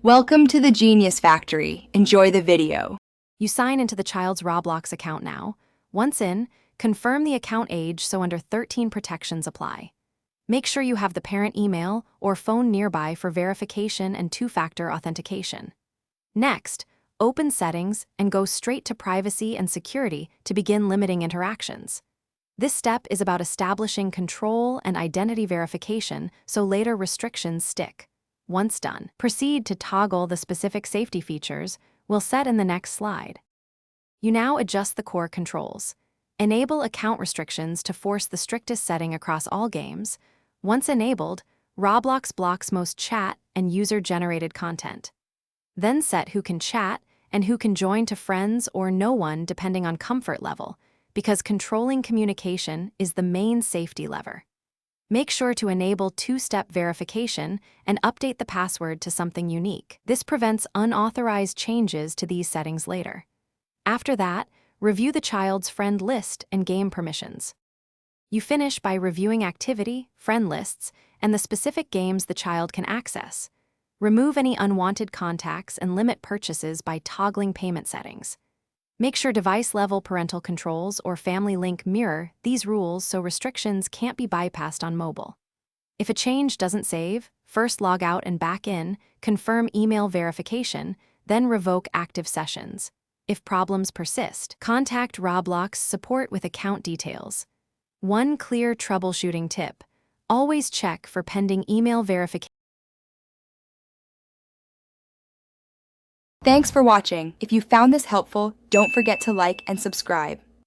Welcome to the Genius Factory. Enjoy the video. You sign into the child's Roblox account now. Once in, confirm the account age so under 13 protections apply. Make sure you have the parent email or phone nearby for verification and two-factor authentication. Next, open Settings and go straight to Privacy and Security to begin limiting interactions. This step is about establishing control and identity verification so later restrictions stick. Once done, proceed to toggle the specific safety features we'll set in the next slide. You now adjust the core controls. Enable account restrictions to force the strictest setting across all games. Once enabled, Roblox blocks most chat and user-generated content. Then set who can chat and who can join to friends or no one depending on comfort level, because controlling communication is the main safety lever. Make sure to enable two-step verification and update the password to something unique. This prevents unauthorized changes to these settings later. After that, review the child's friend list and game permissions. You finish by reviewing activity, friend lists, and the specific games the child can access. Remove any unwanted contacts and limit purchases by toggling payment settings. Make sure device-level parental controls or family link mirror these rules so restrictions can't be bypassed on mobile. If a change doesn't save, first log out and back in, confirm email verification, then revoke active sessions. If problems persist, contact Roblox support with account details. One clear troubleshooting tip: always check for pending email verification. Thanks for watching. If you found this helpful, don't forget to like and subscribe.